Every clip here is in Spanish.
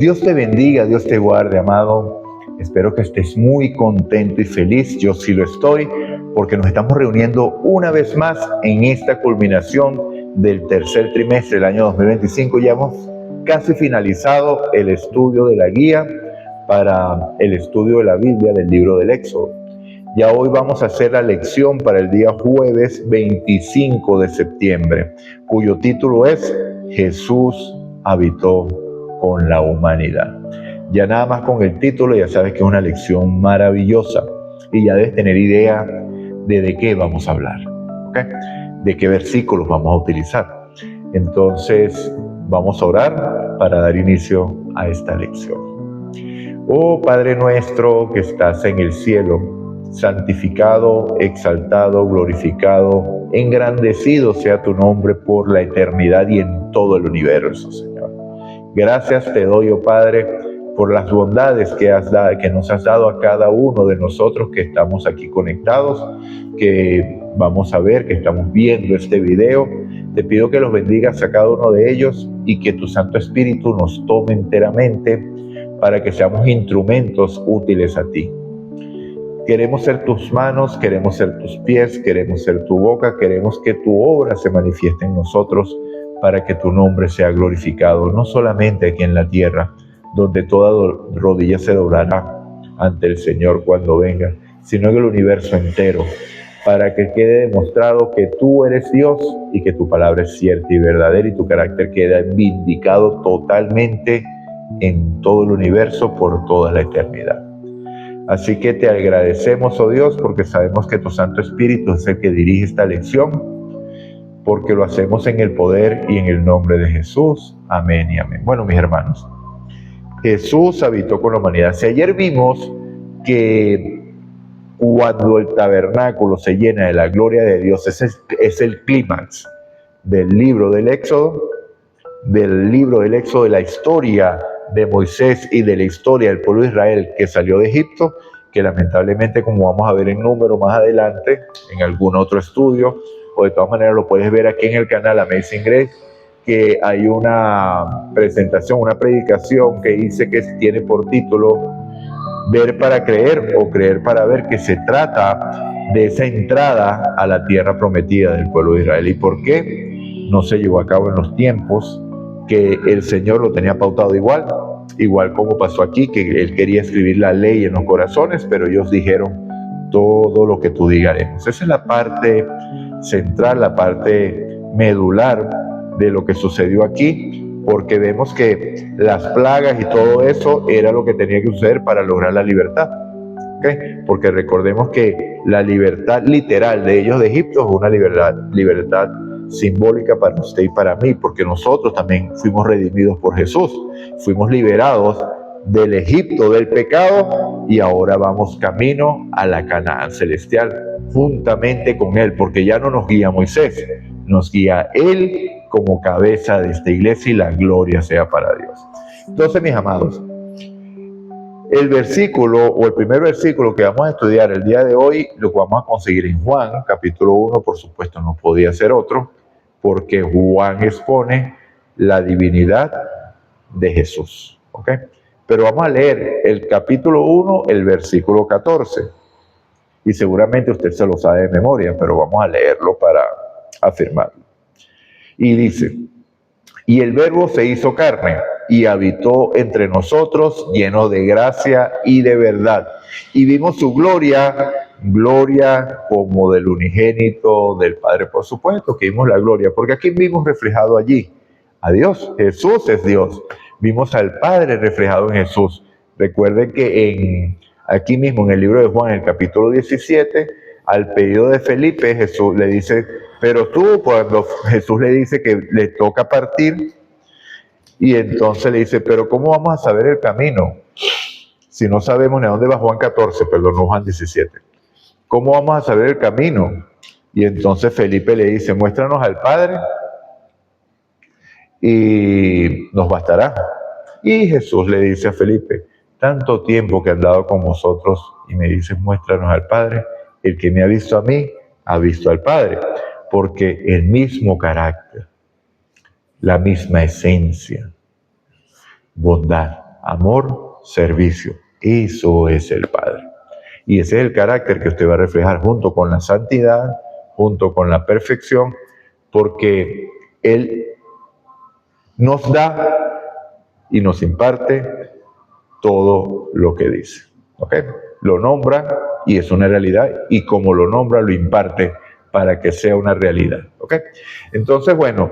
Dios te bendiga, Dios te guarde, amado. Espero que estés muy contento y feliz. Yo sí lo estoy, porque nos estamos reuniendo una vez más en esta culminación del tercer trimestre del año 2025. Ya hemos casi finalizado el estudio de la guía para el estudio de la Biblia del libro del Éxodo. Ya hoy vamos a hacer la lección para el día jueves 25 de septiembre, cuyo título es Jesús habitó con la humanidad. Ya nada más con el título ya sabes que es una lección maravillosa y ya debes tener idea de qué vamos a hablar, ¿okay? De qué versículos vamos a utilizar. Entonces vamos a orar para dar inicio a esta lección. Oh Padre nuestro que estás en el cielo, santificado, exaltado, glorificado, engrandecido sea tu nombre por la eternidad y en todo el universo, Señor. Gracias te doy, oh Padre, por las bondades que nos has dado a cada uno de nosotros que estamos aquí conectados, que vamos a ver, que estamos viendo este video. Te pido que los bendigas a cada uno de ellos y que tu Santo Espíritu nos tome enteramente para que seamos instrumentos útiles a ti. Queremos ser tus manos, queremos ser tus pies, queremos ser tu boca, queremos que tu obra se manifieste en nosotros para que tu nombre sea glorificado, no solamente aquí en la tierra, donde toda rodilla se doblará ante el Señor cuando venga, sino en el universo entero, para que quede demostrado que tú eres Dios y que tu palabra es cierta y verdadera y tu carácter queda vindicado totalmente en todo el universo por toda la eternidad. Así que te agradecemos, oh Dios, porque sabemos que tu Santo Espíritu es el que dirige esta lección, porque lo hacemos en el poder y en el nombre de Jesús. Amén y amén. Bueno, mis hermanos, Jesús habitó con la humanidad. Si ayer vimos que cuando el tabernáculo se llena de la gloria de Dios, es el clímax del libro del Éxodo, de la historia de Moisés y de la historia del pueblo de Israel que salió de Egipto, que lamentablemente, como vamos a ver en número más adelante, en algún otro estudio, o de todas maneras lo puedes ver aquí en el canal Amazing Grace, que hay una presentación, una predicación que dice que tiene por título Ver para creer o creer para ver, que se trata de esa entrada a la tierra prometida del pueblo de Israel. ¿Y por qué no se llevó a cabo en los tiempos que el Señor lo tenía pautado? Igual como pasó aquí, que Él quería escribir la ley en los corazones, pero ellos dijeron, todo lo que tú digas haremos. Esa es la parte central, la parte medular de lo que sucedió aquí, porque vemos que las plagas y todo eso era lo que tenía que suceder para lograr la libertad. ¿Okay? Porque recordemos que la libertad literal de ellos de Egipto es una libertad simbólica para usted y para mí, porque nosotros también fuimos redimidos por Jesús, fuimos liberados del Egipto, del pecado, y ahora vamos camino a la Canaán celestial, juntamente con Él, porque ya no nos guía Moisés, nos guía Él como cabeza de esta iglesia, y la gloria sea para Dios. Entonces, mis amados, el versículo o el primer versículo que vamos a estudiar el día de hoy lo vamos a conseguir en Juan, capítulo 1, por supuesto no podía ser otro, porque Juan expone la divinidad de Jesús. ¿Okay? Pero vamos a leer el capítulo 1, el versículo 14. Y seguramente usted se lo sabe de memoria, pero vamos a leerlo para afirmarlo. Y dice, y el Verbo se hizo carne y habitó entre nosotros, lleno de gracia y de verdad. Y vimos su gloria como del unigénito del Padre. Por supuesto que vimos la gloria, porque aquí vimos reflejado allí a Dios. Jesús es Dios. Vimos al Padre reflejado en Jesús. Recuerden que aquí mismo en el libro de Juan, en el capítulo 17, al pedido de Felipe, Jesús le dice, pero tú, cuando Jesús le dice que le toca partir, y entonces le dice, pero ¿cómo vamos a saber el camino? Si no sabemos ni a dónde va. Juan 14, perdón, no Juan 17. ¿Cómo vamos a saber el camino? Y entonces Felipe le dice, muéstranos al Padre y nos bastará. Y Jesús le dice a Felipe, tanto tiempo que he andado con vosotros y me dices, muéstranos al Padre. El que me ha visto a mí, ha visto al Padre. Porque el mismo carácter, la misma esencia, bondad, amor, servicio. Eso es el Padre. Y ese es el carácter que usted va a reflejar junto con la santidad, junto con la perfección, porque Él nos da y nos imparte todo lo que dice. ¿Ok? Lo nombra y es una realidad, y como lo nombra, lo imparte para que sea una realidad. ¿Ok? Entonces, bueno,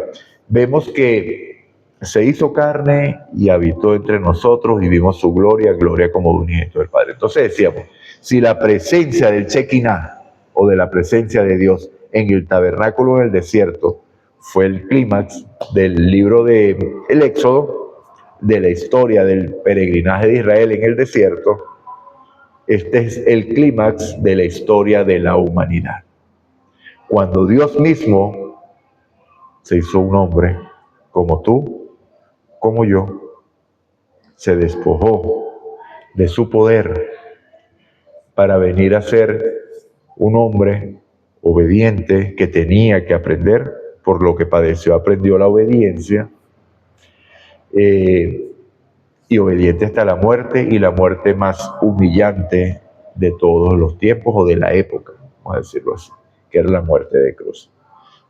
vemos que se hizo carne y habitó entre nosotros y vimos su gloria, gloria como de unigénito del Padre. Entonces decíamos, si la presencia del Shekinah o de la presencia de Dios en el tabernáculo en el desierto fue el clímax del libro del Éxodo, de la historia del peregrinaje de Israel en el desierto, este es el clímax de la historia de la humanidad. Cuando Dios mismo se hizo un hombre como tú, como yo, se despojó de su poder para venir a ser un hombre obediente que tenía que aprender, por lo que padeció, aprendió la obediencia, y obediente hasta la muerte, y la muerte más humillante de todos los tiempos o de la época, vamos a decirlo así, que era la muerte de cruz,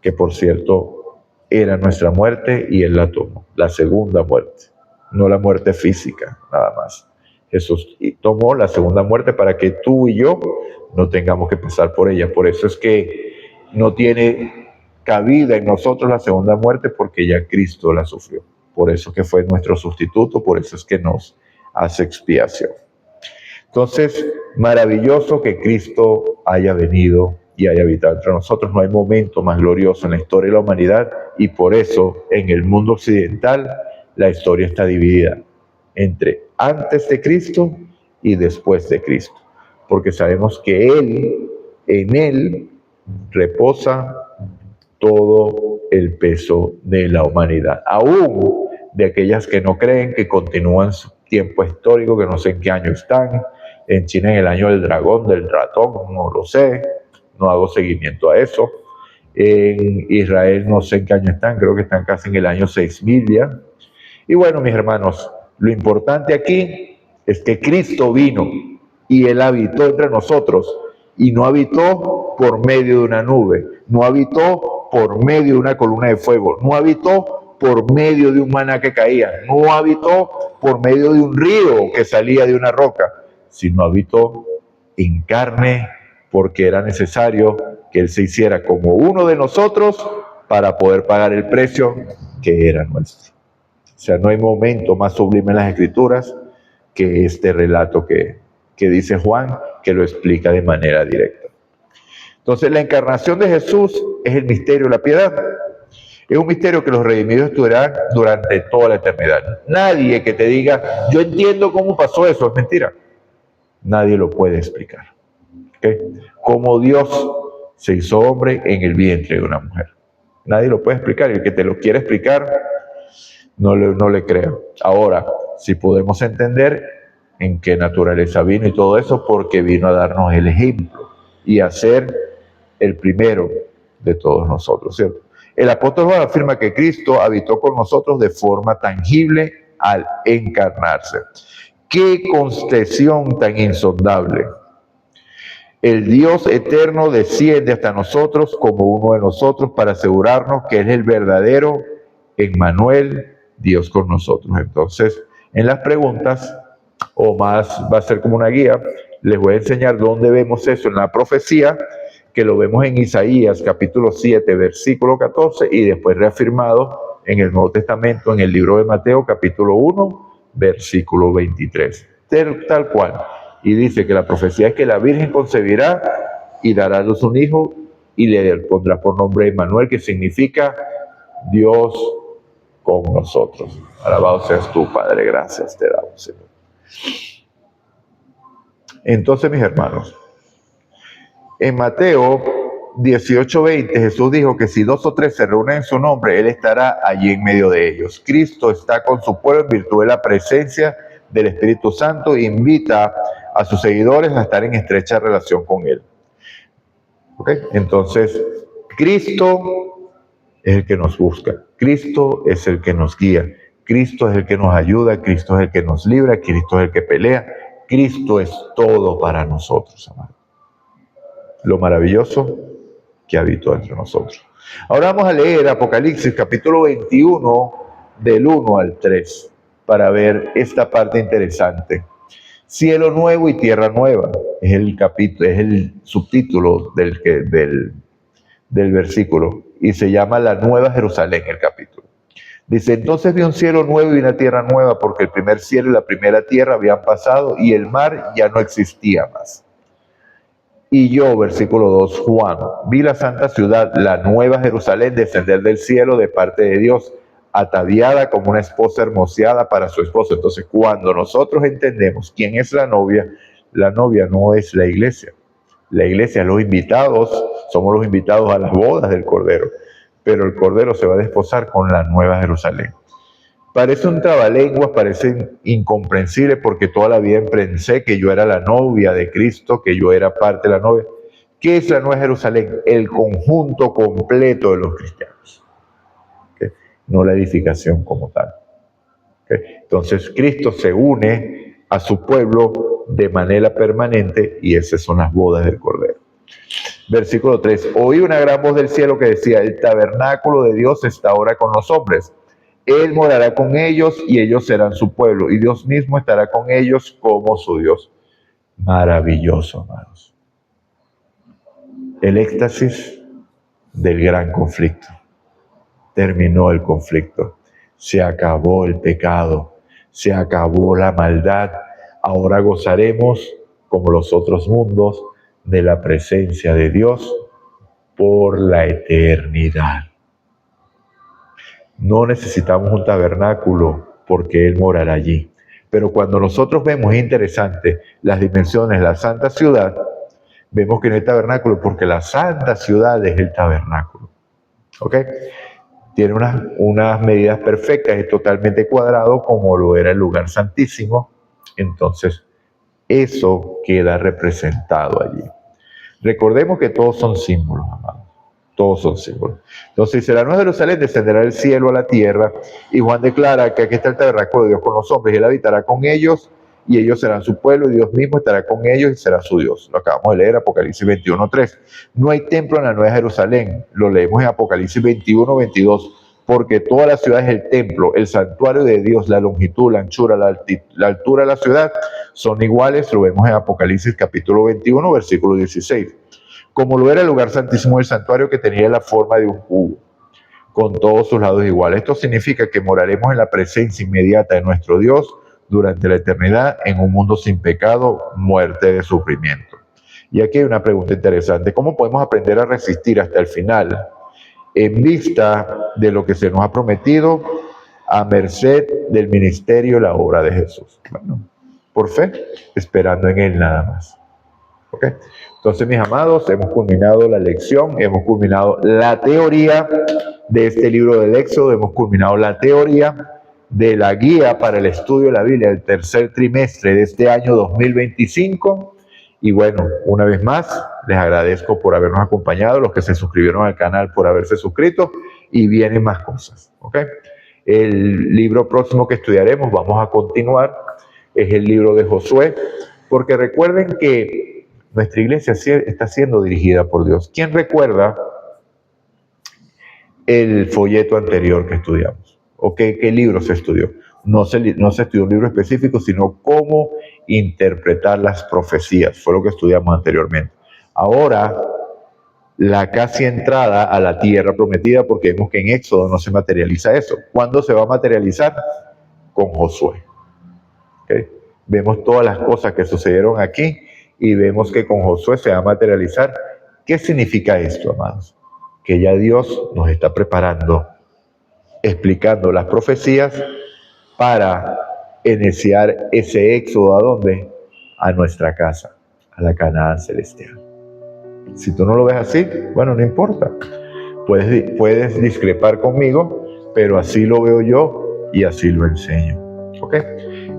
que por cierto era nuestra muerte y Él la tomó, la segunda muerte, no la muerte física, nada más. Jesús tomó la segunda muerte para que tú y yo no tengamos que pasar por ella. Por eso es que no tiene cabida en nosotros la segunda muerte, porque ya Cristo la sufrió. Por eso que fue nuestro sustituto, por eso es que nos hace expiación. Entonces, maravilloso que Cristo haya venido y haya habitado entre nosotros. No hay momento más glorioso en la historia de la humanidad, y por eso en el mundo occidental la historia está dividida entre antes de Cristo y después de Cristo, porque sabemos que en Él reposa todo el peso de la humanidad, aún de aquellas que no creen, que continúan su tiempo histórico, que no sé en qué año están. En China en el año del dragón, del ratón, no lo sé, no hago seguimiento a eso. En Israel no sé en qué año están, creo que están casi en el año 6000 ya. Y bueno, mis hermanos, lo importante aquí es que Cristo vino y Él habitó entre nosotros, y no habitó por medio de una nube, no habitó por medio de una columna de fuego, no habitó por medio de un maná que caía, no habitó por medio de un río que salía de una roca, sino habitó en carne, porque era necesario que Él se hiciera como uno de nosotros para poder pagar el precio que era nuestro. O sea, no hay momento más sublime en las Escrituras que este relato que dice Juan, que lo explica de manera directa. Entonces, la encarnación de Jesús es el misterio de la piedad. Es un misterio que los redimidos estudiarán durante toda la eternidad. Nadie que te diga, yo entiendo cómo pasó eso, es mentira. Nadie lo puede explicar. ¿Okay? Cómo Dios se hizo hombre en el vientre de una mujer. Nadie lo puede explicar. Y el que te lo quiere explicar, no le creo. Ahora, si podemos entender en qué naturaleza vino y todo eso, porque vino a darnos el ejemplo y a ser el primero de todos nosotros, ¿cierto? El apóstol Juan afirma que Cristo habitó con nosotros de forma tangible al encarnarse. ¡Qué concesión tan insondable! El Dios eterno desciende hasta nosotros como uno de nosotros para asegurarnos que Él es el verdadero Emmanuel, Dios con nosotros. Entonces, en las preguntas, o más va a ser como una guía, les voy a enseñar dónde vemos eso en la profecía, que lo vemos en Isaías capítulo 7, versículo 14, y después reafirmado en el Nuevo Testamento, en el libro de Mateo capítulo 1, versículo 23. Tal cual. Y dice que la profecía es que la Virgen concebirá y dará a luz un hijo, y le pondrá por nombre Emmanuel, que significa Dios con nosotros. Alabado seas tú, Padre, gracias te damos, Señor. Entonces, mis hermanos, en Mateo 18:20 Jesús dijo que si 2 o 3 se reúnen en su nombre, Él estará allí en medio de ellos. Cristo está con su pueblo en virtud de la presencia del Espíritu Santo e invita a sus seguidores a estar en estrecha relación con Él. ¿Okay? Entonces, Cristo es el que nos busca, Cristo es el que nos guía, Cristo es el que nos ayuda, Cristo es el que nos libra, Cristo es el que pelea. Cristo es todo para nosotros, amados. Lo maravilloso que habitó entre nosotros. Ahora vamos a leer Apocalipsis capítulo 21 del 1 al 3 para ver esta parte interesante. Cielo nuevo y tierra nueva es el subtítulo del versículo y se llama la Nueva Jerusalén el capítulo. Dice, entonces vi un cielo nuevo y una tierra nueva, porque el primer cielo y la primera tierra habían pasado y el mar ya no existía más. Y yo, versículo 2, Juan, vi la santa ciudad, la nueva Jerusalén, descender del cielo de parte de Dios, ataviada como una esposa hermoseada para su esposo. Entonces, cuando nosotros entendemos quién es la novia no es la iglesia. La iglesia, los invitados, somos los invitados a las bodas del Cordero, pero el Cordero se va a desposar con la nueva Jerusalén. Parece un trabalenguas, parece incomprensible porque toda la vida pensé que yo era la novia de Cristo, que yo era parte de la novia. ¿Qué es la Nueva Jerusalén? El conjunto completo de los cristianos, ¿okay? No la edificación como tal. ¿Okay? Entonces Cristo se une a su pueblo de manera permanente y esas son las bodas del Cordero. Versículo 3. Oí una gran voz del cielo que decía, el tabernáculo de Dios está ahora con los hombres. Él morará con ellos y ellos serán su pueblo y Dios mismo estará con ellos como su Dios. Maravilloso, amados. El éxtasis del gran conflicto. Terminó el conflicto. Se acabó el pecado. Se acabó la maldad. Ahora gozaremos, como los otros mundos, de la presencia de Dios por la eternidad. No necesitamos un tabernáculo porque Él morará allí. Pero cuando nosotros vemos, es interesante, las dimensiones de la santa ciudad, vemos que no hay tabernáculo porque la santa ciudad es el tabernáculo. ¿Ok? Tiene unas medidas perfectas, es totalmente cuadrado como lo era el lugar santísimo. Entonces, eso queda representado allí. Recordemos que todos son símbolos, amados. Todos son símbolos. Entonces dice, la Nueva Jerusalén descenderá del cielo a la tierra, y Juan declara que aquí está el tabernáculo de Dios con los hombres, y Él habitará con ellos, y ellos serán su pueblo, y Dios mismo estará con ellos, y será su Dios. Lo acabamos de leer, Apocalipsis 21:3. No hay templo en la Nueva Jerusalén, lo leemos en Apocalipsis 21:22, porque toda la ciudad es el templo, el santuario de Dios, la longitud, la anchura, la altura de la ciudad son iguales, lo vemos en Apocalipsis capítulo 21, versículo 16. Como lo era el lugar santísimo del santuario que tenía la forma de un cubo, con todos sus lados iguales. Esto significa que moraremos en la presencia inmediata de nuestro Dios durante la eternidad en un mundo sin pecado, muerte y sufrimiento. Y aquí hay una pregunta interesante. ¿Cómo podemos aprender a resistir hasta el final en vista de lo que se nos ha prometido a merced del ministerio y la obra de Jesús? Bueno, por fe, esperando en Él nada más. ¿Ok? Entonces, mis amados, hemos culminado la lección, hemos culminado la teoría de este libro del Éxodo, hemos culminado la teoría de la guía para el estudio de la Biblia del tercer trimestre de este año 2025. Y bueno, una vez más, les agradezco por habernos acompañado, los que se suscribieron al canal por haberse suscrito, y vienen más cosas. ¿Ok? El libro próximo que estudiaremos, vamos a continuar, es el libro de Josué, porque recuerden que nuestra iglesia está siendo dirigida por Dios. ¿Quién recuerda el folleto anterior que estudiamos? ¿O qué libro se estudió? No se estudió un libro específico, sino cómo interpretar las profecías. Fue lo que estudiamos anteriormente. Ahora, la casi entrada a la tierra prometida, porque vemos que en Éxodo no se materializa eso. ¿Cuándo se va a materializar? Con Josué. ¿Okay? Vemos todas las cosas que sucedieron aquí y vemos que con Josué se va a materializar. ¿Qué significa esto, amados? Que ya Dios nos está preparando, explicando las profecías para iniciar ese éxodo. ¿A dónde? A nuestra casa, a la Canaán celestial. Si tú no lo ves así, bueno, no importa. Puedes discrepar conmigo, pero así lo veo yo y así lo enseño. ¿Ok?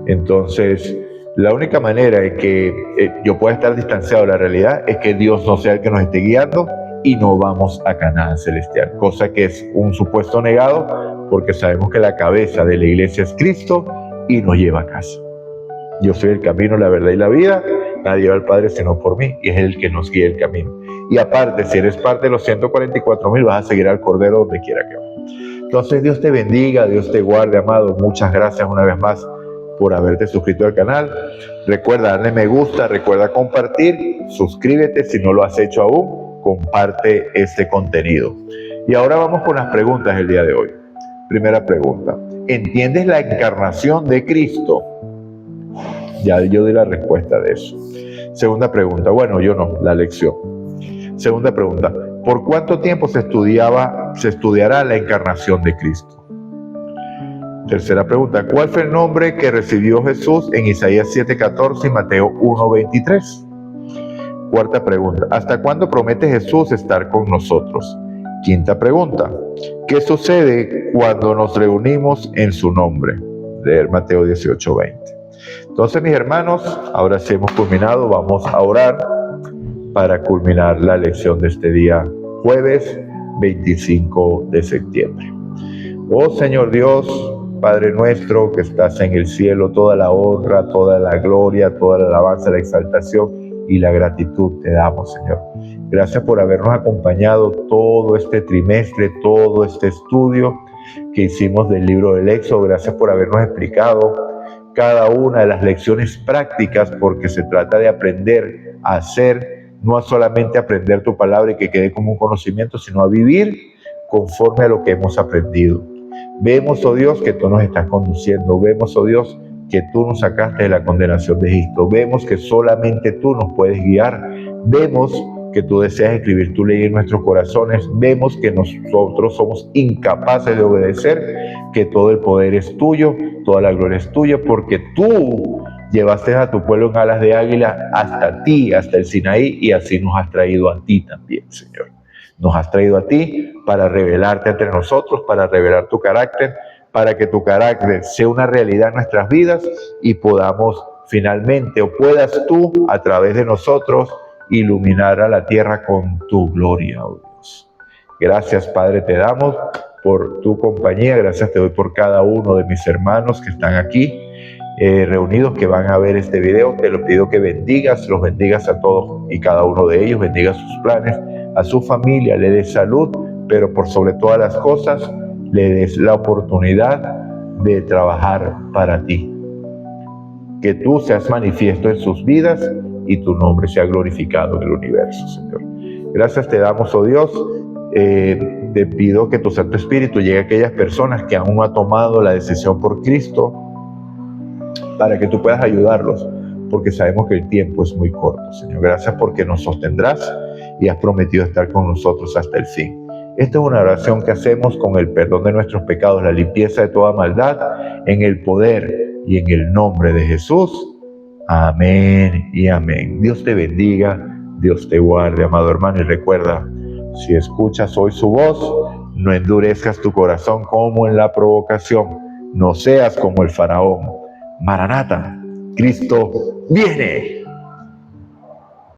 Entonces, la única manera en que yo pueda estar distanciado de la realidad es que Dios no sea el que nos esté guiando y no vamos a Canaán celestial, cosa que es un supuesto negado porque sabemos que la cabeza de la iglesia es Cristo y nos lleva a casa. Yo soy el camino, la verdad y la vida. Nadie va al Padre sino por mí, y es el que nos guía el camino. Y aparte, si eres parte de los 144,000, vas a seguir al Cordero donde quiera que vaya. Entonces, Dios te bendiga, Dios te guarde, amado. Muchas gracias una vez más por haberte suscrito al canal. Recuerda darle me gusta, recuerda compartir, suscríbete si no lo has hecho aún, comparte este contenido. Y ahora vamos con las preguntas del día de hoy. Primera pregunta: ¿entiendes la encarnación de Cristo? Ya yo di la respuesta de eso. Segunda pregunta, bueno, yo no, la lección. Segunda pregunta: ¿por cuánto tiempo se estudiará la encarnación de Cristo? Tercera pregunta: ¿cuál fue el nombre que recibió Jesús en Isaías 7:14 y Mateo 1:23? Cuarta pregunta: ¿hasta cuándo promete Jesús estar con nosotros? Quinta pregunta: ¿qué sucede cuando nos reunimos en su nombre? Leer Mateo 18:20. Entonces, mis hermanos, ahora sí hemos culminado. Vamos a orar para culminar la lección de este día, jueves 25 de septiembre. Oh Señor Dios, Padre nuestro que estás en el cielo, toda la honra, toda la gloria, toda la alabanza, la exaltación y la gratitud te damos, Señor. Gracias por habernos acompañado todo este trimestre, todo este estudio que hicimos del libro del Éxodo. Gracias por habernos explicado cada una de las lecciones prácticas, porque se trata de aprender a hacer, no a solamente aprender tu palabra y que quede como un conocimiento, sino a vivir conforme a lo que hemos aprendido. Vemos, oh Dios, que tú nos estás conduciendo. Vemos, oh Dios, que tú nos sacaste de la condenación de Egipto. Vemos que solamente tú nos puedes guiar. Vemos que tú deseas escribir tu ley en nuestros corazones. Vemos que nosotros somos incapaces de obedecer, que todo el poder es tuyo, toda la gloria es tuya, porque tú llevaste a tu pueblo en alas de águila hasta ti, hasta el Sinaí, y así nos has traído a ti también, Señor. Nos has traído a ti para revelarte entre nosotros, para revelar tu carácter, para que tu carácter sea una realidad en nuestras vidas y podamos finalmente, o puedas tú, a través de nosotros, iluminar a la tierra con tu gloria, oh Dios. Gracias, Padre, te damos por tu compañía. Gracias te doy por cada uno de mis hermanos que están aquí reunidos, que van a ver este video. Te lo pido que los bendigas a todos y cada uno de ellos, bendiga sus planes, a su familia, le des salud, pero por sobre todas las cosas, le des la oportunidad de trabajar para ti. Que tú seas manifiesto en sus vidas y tu nombre sea glorificado en el universo, Señor. Gracias te damos, oh Dios. Te pido que tu Santo Espíritu llegue a aquellas personas que aún no han tomado la decisión por Cristo, para que tú puedas ayudarlos, porque sabemos que el tiempo es muy corto, Señor. Gracias porque nos sostendrás y has prometido estar con nosotros hasta el fin. Esta es una oración que hacemos con el perdón de nuestros pecados, la limpieza de toda maldad, en el poder y en el nombre de Jesús. Amén y amén. Dios te bendiga, Dios te guarde, amado hermano, y recuerda, si escuchas hoy su voz, no endurezcas tu corazón como en la provocación, no seas como el faraón. Maranata, Cristo viene.